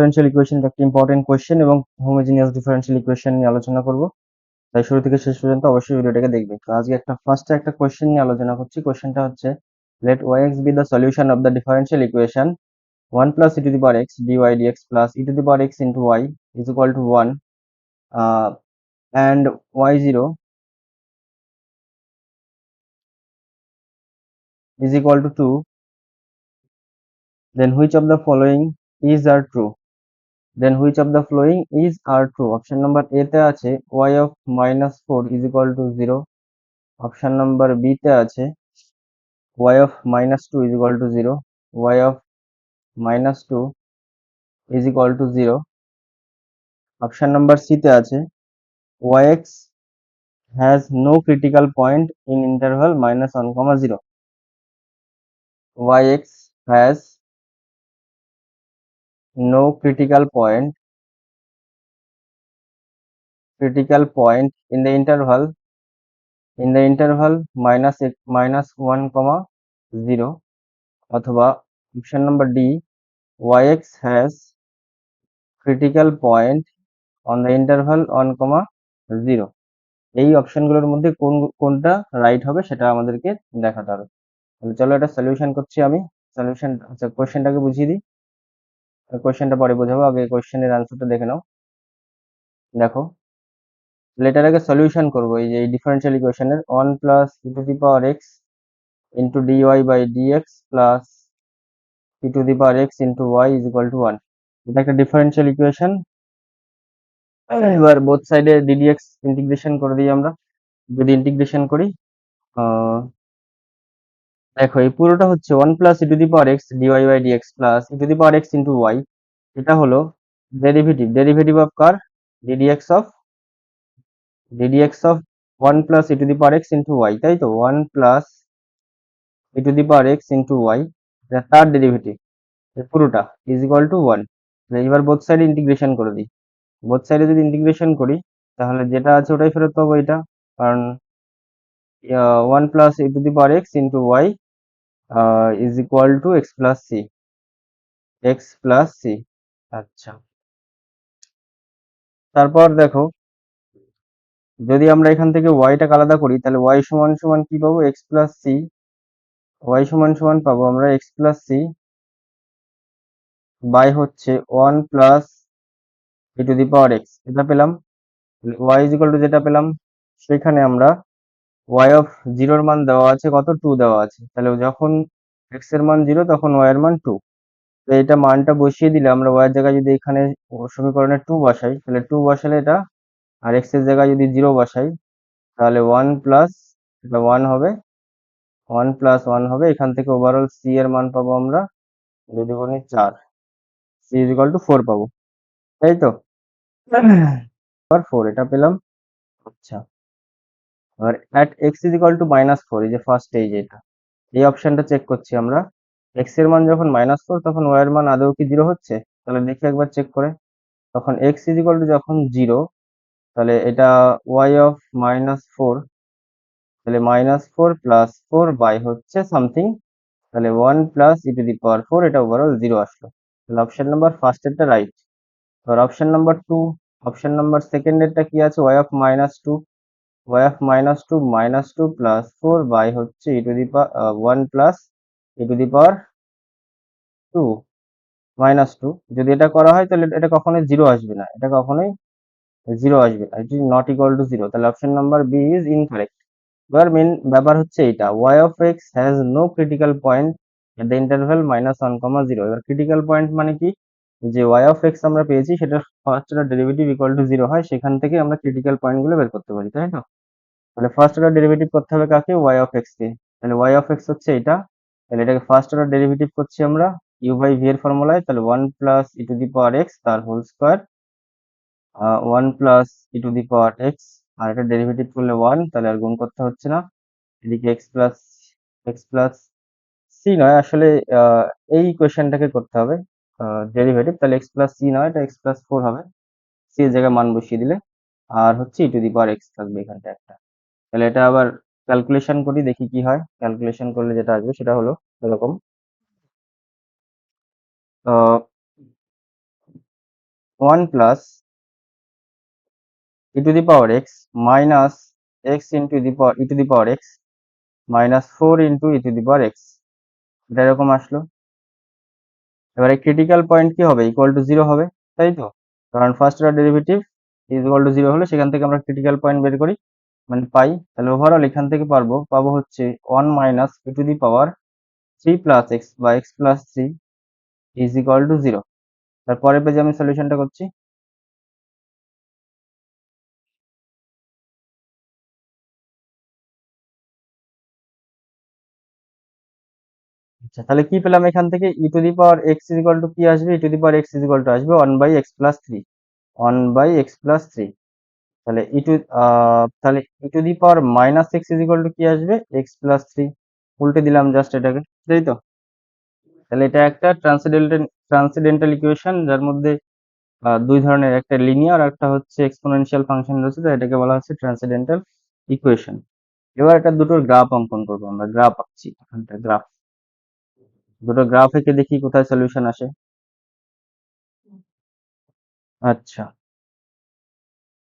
Differential equation একটা important question এবং homogeneous differential equation নিয়ে আলোচনা করব। তাই শুরু থেকে শেষ পর্যন্ত অবশ্যই ভিডিওটাকে দেখবে। তো আজকে ফার্স্টে একটা কোয়েশ্চেন নিয়ে আলোচনা করছি। কোয়েশ্চেনটা হচ্ছে let yx be the solution of the differential equation 1 plus e to the power x dy dx plus e to the power x into y is equal to 1 and y0 is equal to 2, then which of the following is are true? Then which of the following is are true? Option number A তে আছে y of -4 is equal to 0. Option number B তে আছে y of -2 is equal to 0, y of -2 is equal to 0. Option number C তে আছে yx has no critical point in interval -1, 0. yx has no critical point in the interval -1, 0. অথবা option number D yx has critical point on the interval 1, 0. এই অপশনগুলোর মধ্যে কোনটা right হবে সেটা আমাদেরকে দেখাতে হবে। তাহলে চলো এটা সলিউশন করছি আমি। সলিউশন আচ্ছা কোশ্চেনটাকে বুঝিয়ে দিই, কোশ্চেনটা পরে বোঝাবো, আগে কোশ্চেনের অ্যান্সারটা দেখে নাও। দেখো এটার আগে সলিউশন করবো এই যে এই ডিফারেনশিয়াল ইকুয়েশনের 1 plus E to the power X into D Y by D X plus E to the power X into Y is equal to 1। এটা একটা ডিফারেনশিয়াল ইকুয়েশন। এবার বোথ সাইডে ডিডিএক্স ইন্টিগ্রেশন করে দিই আমরা। যদি ইন্টিগ্রেশন করি দেখো এই পুরোটা হচ্ছে 1 plus E to the power X D Y by D X plus E to the power X into Y. এটা হলো ডেরিভেটিভ অফ কার D D X of 1 plus E to the power X into Y, তাই তো 1 plus E to the power X into Y, এটা তার derivative পুরোটা is equal to 1। এবার both সাইডে ইন্টিগ্রেশন করে দিই। বোথ সাইডে যদি ইন্টিগ্রেশন করি তাহলে যেটা আছে ওটাই ফেরত পাবো এটা, কারণ 1 plus E to the power X into Y is equal to X plus C. আচ্ছা তারপর দেখো যদি আমরা এখান থেকে ওয়াইটাকে আলাদা করি তাহলে ওয়াই সমান সমান কি পাবো, এক্স প্লাস সি। ওয়াই সমান সমান পাবো আমরা এক্স প্লাস সি বাই হচ্ছে 1 plus E to the power x, এটা পেলাম। ওয়াই ইজ ইকুয়াল টু যেটা পেলাম সেখানে আমরা ওয়াই অফ জিরোর মান দেওয়া আছে কত, 2 দেওয়া আছে। তাহলে যখন এক্স এর মান 0 তখন ওয়াই এর মান 2। তো এটা মানটা বসিয়ে দিলে আমরা ওয়াই এর জায়গায় যদি এখানে সমীকরণে 2 বসাই তাহলে 2 বসালে এটা, আর এক্স এর জায়গায় যদি 0 বসাই তাহলে 1 প্লাস এটা 1 হবে, 1 প্লাস 1 হবে। এখান থেকে ওভারঅল সি এর মান পাবো আমরা যদি বলি 4, সি ইজ ইকুয়াল টু 4 পাবো, তাই তো 4 এটা পেলাম। আচ্ছা আর at x is equal to -4, এই যে ফার্স্ট এই যে এই অপশনটা চেক করছি আমরা। x এর মান যখন -4 তখন y এর মান আদৌ কি 0 হচ্ছে, তাহলে দেখি একবার চেক করে। তখন x is equal to যখন 0 তাহলে এটা y অফ -4, তাহলে -4 প্লাস 4 বাই হচ্ছে সামথিং, তাহলে 1 প্লাস ই টু দি পাওয়ার 4, এটা ওভারঅল 0 আসলো। তাহলে অপশন নাম্বার ফার্স্ট এরটা রাইট। এবার option number 2, option number second এরটা কি আছে, y of -2, y of -2 plus 4 by হচ্ছে e to the power 1 plus E to the power 2 -2। যদি এটা করা হয় তাহলে এটা কখনোই 0 আসবে না, এটা কখনোই 0 আসবে না, it is not equal to 0। তাহলে option number B is incorrect. এবার মেন ব্যাপার হচ্ছে এটা y of x has no critical point at the interval -1, 0। এবার ক্রিটিক্যাল পয়েন্ট মানে কি, যে y of x আমরা পেয়েছি সেটা first order derivative equal to 0 হয়, সেখান থেকে আমরা ক্রিটিক্যাল পয়েন্ট গুলো বের করতে পারি, তাই না? তাহলে ফার্স্ট অর্ডার ডেরিভেটিভ করতে হবে কাকে, y of x কে। তাহলে y of x হচ্ছে এটা, তাহলে এটাকে ফার্স্ট অর্ডার ডেরিভেটিভ করছি আমরা u বাই v এর ফর্মুলায়। তাহলে 1 plus E to the power x তার whole square, 1 plus E to the power x, আর এটা ডেরিভেটিভ করলে 1, তাহলে আর গুণ করতে হচ্ছে না। এদিকে x প্লাস সি নয়, আসলে এই কোয়েশ্চেনটাকে করতে হবে ডেরিভেটিভ, তাহলে x প্লাস সি নয়, এটা x প্লাস 4 হবে। সি এর জায়গায় মান বসিয়ে দিলে আর হচ্ছে e to the power x থাকবে এখানটা একটা। তাহলে এটা আবার ক্যালকুলেশন করি, দেখি কি হয়। ক্যালকুলেশন করলে যেটা আসবে সেটা হলো এরকম। 1 plus e two the power x minus x into e two the power x minus 4 into e two the power x, এটা এরকম আসলো। এবারে ক্রিটিক্যাল পয়েন্ট কি হবে, ইকুয়াল টু 0 হবে, তাই তো? কারণ first order derivative is equal to 0 হলে সেখান থেকে আমরা ক্রিটিক্যাল পয়েন্ট বের করি, মানে পাই। তাহলে ওভারঅল এখান থেকে পাবো হচ্ছে 1 minus e two the power 3 plus x বা x plus 3 is equal to 0। তারপরের পেজে আমি সলিউশনটা করছি। আচ্ছা, তাহলে কি পেলাম এখান থেকে, e to the power X is equal to কি আসবে, e to the power X is equal to আসবে 1/x+3 তাহলে তাহলে e to the power minus X is equal to কি আসবে, x+3। উল্টে দিলাম জাস্ট এটাকে, তাই তো? তাহলে এটা একটা ট্রান্সেন্ডেন্টাল ইকুয়েশন, যার মধ্যে দুই ধরনের, একটা লিনিয়ার আর একটা হচ্ছে এক্সপোনেনশিয়াল ফাংশন রয়েছে, তাই এটাকে বলা হচ্ছে ট্রান্সেন্ডেন্টাল ইকুয়েশন। এবার এটা দুটোর গ্রাফ অঙ্কন করবো আমরা, গ্রাফ আঁকছি এখানটা, গ্রাফ, দুটো গ্রাফ এঁকে দেখি কোথায় সলিউশন আসে। আচ্ছা,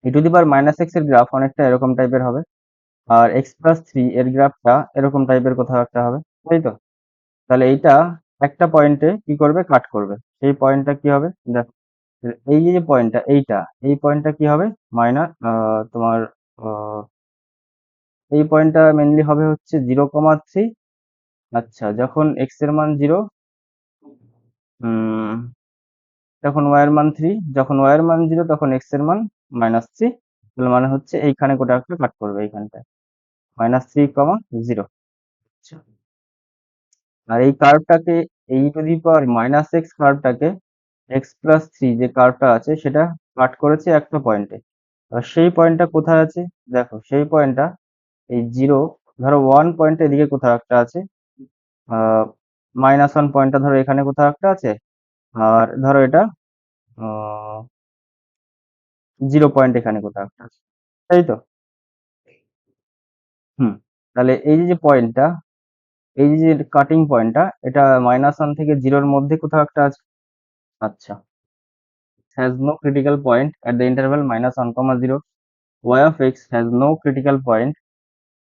e to the power minus X এর গ্রাফ অনেকটা এরকম টাইপের হবে, আর x+3 এর গ্রাফটা এরকম টাইপের কোথাও একটা হবে, তাই তো? তাহলে এইটা একটা পয়েন্টে কি করবে, কাট করবে। সেই পয়েন্টটা কি হবে, দেখো, এই যে পয়েন্টটা, এই পয়েন্টটা কি হবে, মাইনাস তোমার আহ, এই পয়েন্টটা মেনলি হবে হচ্ছে 0,3। আচ্ছা, যখন এক্স এর মান 0, তখন ওয়াই এর মান 3, যখন ওয়াই এর মান 0 তখন এক্স এর মান -3। তাহলে মানে হচ্ছে এইখানে কোটা একটা কাট করবে, এইখানটায় -3,0। আচ্ছা, আর এই কার্ভটাকে, e to the power minus X কার্ভটাকে x+3 যে কার্ভটা আছে সেটা কাট করেছে একটা পয়েন্টে। আর সেই পয়েন্টটা কোথায় আছে, দেখো সেই পয়েন্টটা এই 0, ধরো 1 পয়েন্টটা এদিকে কোথাও একটা আছে, -1 পয়েন্টটা ধরো এখানে কোথাও একটা আছে, আর ধরো এটা 0 পয়েন্ট এখানে কোথাও একটা আছে, তাই তো? হুম, তাহলে এই যে পয়েন্টটা, এই যে কাটিং পয়েন্টটা, এটা -1 থেকে 0-র মধ্যে কোথাও একটা আছে। আচ্ছা, has no critical point at the interval -1, 0. Y of x has no critical point,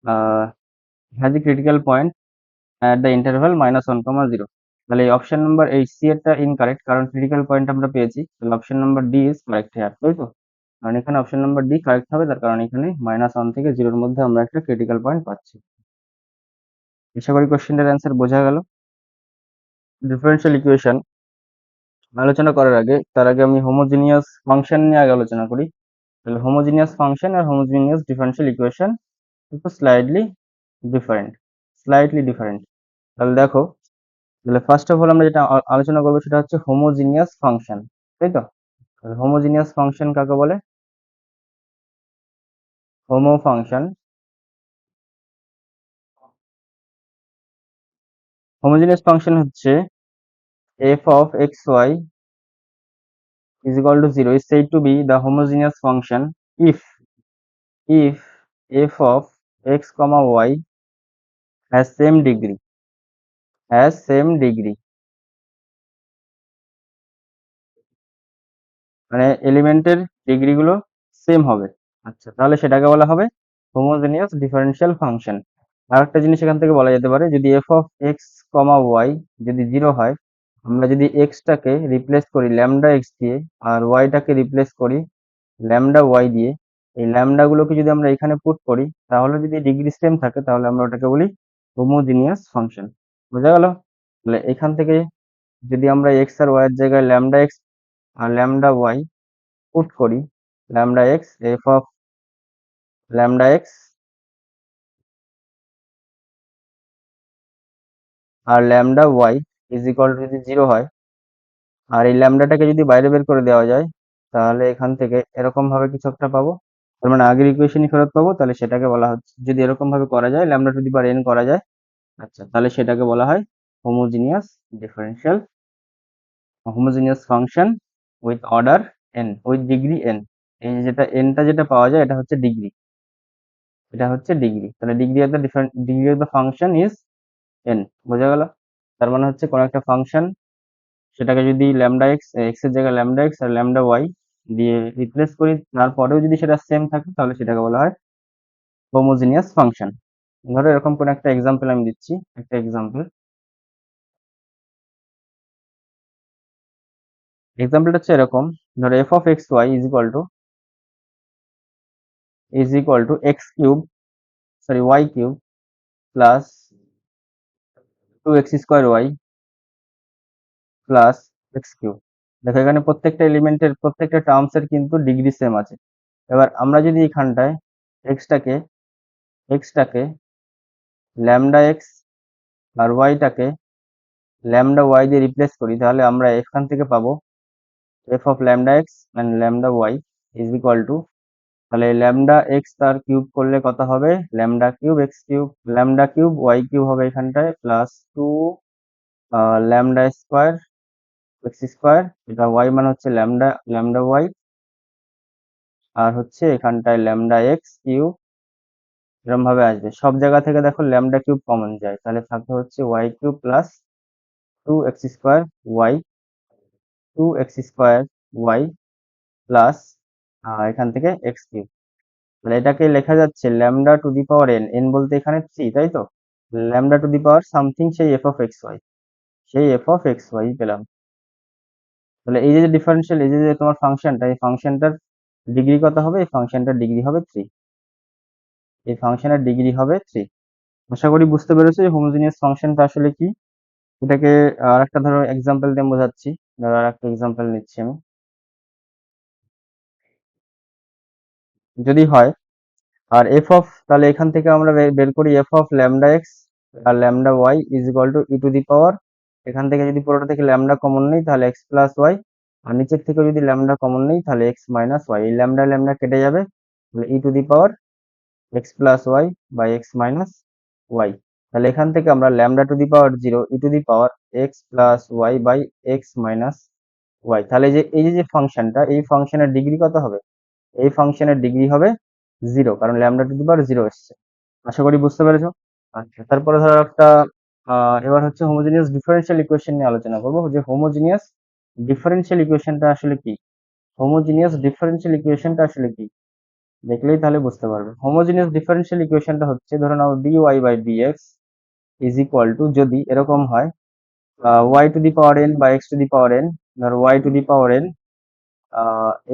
uh, has a critical point at the interval -1, 0. তাহলে অপশন নাম্বার এই সি এরটা ইনকারেক্ট, কারণ ক্রিটিক্যাল পয়েন্ট আমরা পেয়েছি। তাহলে option number D is correct here, তাই তো? কারণ এখানে অপশন নাম্বার ডি কারেক্ট হবে, তার কারণ এখানে -1 থেকে 0-র মধ্যে আমরা একটা ক্রিটিক্যাল পয়েন্ট পাচ্ছি। আশা করি কোশ্চেনটার অ্যান্সার বোঝা গেল। ডিফারেনশিয়াল ইকুয়েশন আলোচনা করার আগে, তার আগে আমি হোমোজিনিয়াস ফাংশন নিয়ে আগে আলোচনা করি। তাহলে হোমোজিনিয়াস ফাংশন আর হোমোজিনিয়াস ডিফারেনশিয়াল ইকুয়েশন একটু স্লাইটলি ডিফারেন্ট। তাহলে দেখো, তাহলে ফার্স্ট অফ অল আমরা যেটা আলোচনা করবো সেটা হচ্ছে হোমোজিনিয়াস ফাংশন, তাই তো? হোমোজিনিয়াস ফাংশন কাকে বলে, হোমো ফাংশন, হোমোজিনিয়াস ফাংশন হচ্ছে f of xy is equal to 0 is said to be the homogeneous function if f of x comma y has same degree, মানে এলিমেন্টের ডিগ্রি গুলো same হবে। আচ্ছা, তাহলে সেটাকে বলা হবে হোমোজেনিয়াস ডিফারেনশিয়াল ফাংশন। আর একটা জিনিস এখান থেকে বলা যেতে পারে, যদি F of X comma Y যদি 0 হয়, আমরা যদি এক্সটাকে রিপ্লেস করি ল্যামডা এক্স দিয়ে, আর ওয়াইটাকে রিপ্লেস করি ল্যামডা ওয়াই দিয়ে, এই ল্যামডা গুলোকে যদি আমরা এখানে পুট করি, তাহলে যদি ডিগ্রি সেম থাকে তাহলে আমরা ওটাকে বলি হোমোজিনিয়াস ফাংশন। বোঝা গেল? তাহলে এখান থেকে যদি আমরা এক্স আর ওয়াই এর জায়গায় ল্যামডা এক্স আর ল্যামডা ওয়াই পুট করি, lambda X, F of lambda x আর lambda Y is equal to যদি 0 হয়, আর এই ল্যামডাটাকে যদি বাইরে বের করে দেওয়া যায়, তাহলে এখান থেকে এরকম ভাবে কিছু একটা পাবো, তার মানে আগের ইকুয়েশনই ফেরত পাবো। তাহলে সেটাকে বলা হচ্ছে, যদি এরকম ভাবে করা যায়, lambda to the power n করা যায়, আচ্ছা, তাহলে সেটাকে বলা হয় homogeneous differential, homogeneous function with order n, with degree n। এই যে যেটা nটা যেটা পাওয়া যায় এটা হচ্ছে ডিগ্রি, তাহলে degree of the function is n। বোঝা গেল? তার মানে হচ্ছে কোন একটা ফাংশন, সেটাকে যদি ল্যামডা এক্স, এক্স এর জায়গায় ল্যামডা এক্স আর ল্যামডা ওয়াই দিয়ে রিপ্লেস করি, তারপরেও যদি সেটা সেম থাকে তাহলে সেটাকে বলা হয় হোমোজিনিয়াস ফাংশন। ধরো এরকম কোন একটা এক্সাম্পল আমি দিচ্ছি, একটা এক্সাম্পলটা হচ্ছে এরকম। ধরো f of x y is equal to x cube, sorry y cube plus 2x² y plus x cube. দেখো এখানে প্রত্যেকটা এলিমেন্টের প্রত্যেকটা টার্মস এর কিন্তু ডিগ্রি সেম আছে। এবার আমরা যদি এখানটায় এক্সটাকে এক্সটাকে ল্যামডা এক্স আর ওয়াইটাকে ল্যামডা ওয়াই দিয়ে রিপ্লেস করি, তাহলে আমরা এখান থেকে পাবো f of lambda x and lambda Y is equal to, তাহলে ল্যামডা এক্স তার কিউব করলে কত হবে, lambda cube x cube, lambda cube y cube হবে এখানটায়, plus 2 lambda square x square, এটা ওয়াই মানে হচ্ছে ল্যামডা ল্যামডা ওয়াই, আর হচ্ছে এখানটায় ল্যামডা এক্স কিউব। এরকম ভাবে আসবে, সব জায়গা থেকে দেখো ল্যামডা কিউব কমন যায়, তাহলে থাকবে হচ্ছে y cube plus 2x² y, 2x² y plus এখান থেকে এক্স কিউব। তাহলে এটাকে লেখা যাচ্ছে lambda to the power n, n বলতে এখানে 3, তাই তো, lambda to the power something, সেই এফ অফ এক্স ওয়াই, সেই এফ অফ এক্স ওয়াই পেলাম। তাহলে এই যে ডিফারেন্সিয়াল, এই যে তোমার ফাংশনটা, এই ফাংশনটার ডিগ্রি কত হবে, এই ফাংশনটার ডিগ্রি হবে 3, এই ফাংশনের ডিগ্রি হবে 3। আশা করি বুঝতে পেরেছো যে হোমোজিনিয়াস ফাংশনটা আসলে কি। এটাকে আর একটা ধরো এক্সাম্পল দিয়ে বোঝাচ্ছি। ধরো আর একটা এক্সাম্পল নিচ্ছি আমি। যদি হয় আর এফ অফ, তাহলে এখান থেকে আমরা বের করি এফ অফ ল্যামডা এক্স আর lambda Y is equal to e to the power, এখান থেকে যদি পুরোটা থেকে ল্যামডা কমন নেই তাহলে এক্স প্লাস ওয়াই, আর নিচের থেকে যদি ল্যামডা কমন নেই তাহলে এক্স মাইনাস ওয়াই, এই ল্যামডা ল্যামডা কেটে যাবে, তাহলে e to the power X plus Y by X minus Y. তাহলে এখান থেকে আমরা lambda to the power 0 e to the power X plus Y by X minus Y. তাহলে এই যে ফাংশনটা, এই ফাংশনের ডিগ্রি কত হবে, এই ফাংশনের ডিগ্রি হবে 0, কারণ ল্যামডা টু দি পাওয়ার 0 এসছে। আশা করি বুঝতে পেরেছো। আচ্ছা, তারপরে ধরো একটা এবার হচ্ছে হোমোজিনিয়াস ডিফারেনশিয়াল ইকুয়েশন নিয়ে আলোচনা করবো, যে হোমোজিনিয়াস ডিফারেনশিয়াল ইকুয়েশনটা আসলে কি। হোমোজিনিয়াস ডিফারেনশিয়াল ইকুয়েশনটা আসলে কি, দেখলেই তাহলে বুঝতে পারবে। হোমোজিনিয়াস ডিফারেনশিয়াল ইকুয়েশনটা হচ্ছে, ধরো নাও d y by dx is equal to, যদি এরকম হয় y to the power n বা x to the power n, ধরো y to the power n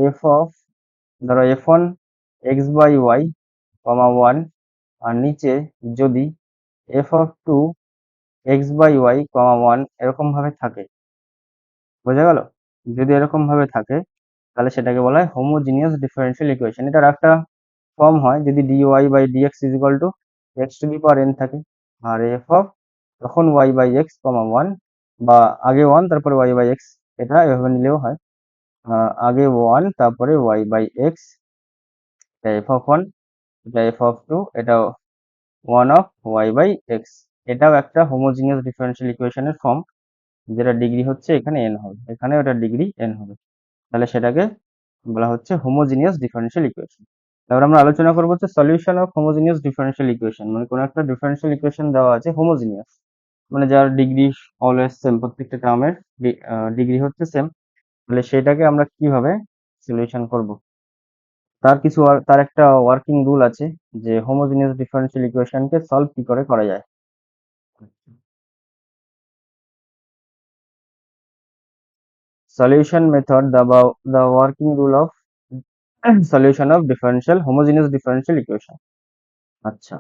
f of, ধরো f one x by y comma one, আর নিচে যদি F of two x by y comma one এরকম ভাবে থাকে, বোঝা গেল। যদি এরকম ভাবে থাকে তাহলে সেটাকে বলা হয় হোমোজিনিয়াস ডিফারেনশিয়াল ইকুয়েশন। এটার একটা ফর্ম হয়, যদি dy by dx is equal to x to the power n থাকে, আর এফ অফ তখন y by x comma one, বা আগে ওয়ান তারপরে ওয়াই বাই এক্স, এটা এভাবে নিলেও হয়। আগে ওয়ান তারপরে ওয়াই বাই এক্স, এটা এফ অফ ওয়ান, এটা এফ অফ টু, এটা one of y by x. এটাও একটা হোমোজিনিয়াস ডিফারেনশিয়াল ইকুয়েশনের ফর্ম, যেটা ডিগ্রি হচ্ছে এখানে এন হবে, এখানে ওটা ডিগ্রি এন হবে। তাহলে সেটাকে বলা হচ্ছে হোমোজিনিয়াস ডিফারেনশিয়াল ইকুয়েশন। তারপর আমরা আলোচনা করবো হচ্ছে solution of homogeneous differential equation, মানে কোনো একটা ডিফারেনশিয়াল ইকুয়েশন দেওয়া আছে হোমোজিনিয়াস, মানে যার ডিগ্রি অলওয়েজ সেম, প্রত্যেকটা টার্মের ডিগ্রি হচ্ছে সেম, তাহলে সেটাকে আমরা কিভাবে সলিউশন করব। তার একটা ওয়ার্কিং রুল আছে, যে হোমোজিনিয়াস ডিফারেনশিয়াল ইকুয়েশনকে সলভ কি করে করা যায়। Solution method, the working rule of solution of differential homogeneous differential equation। আচ্ছা,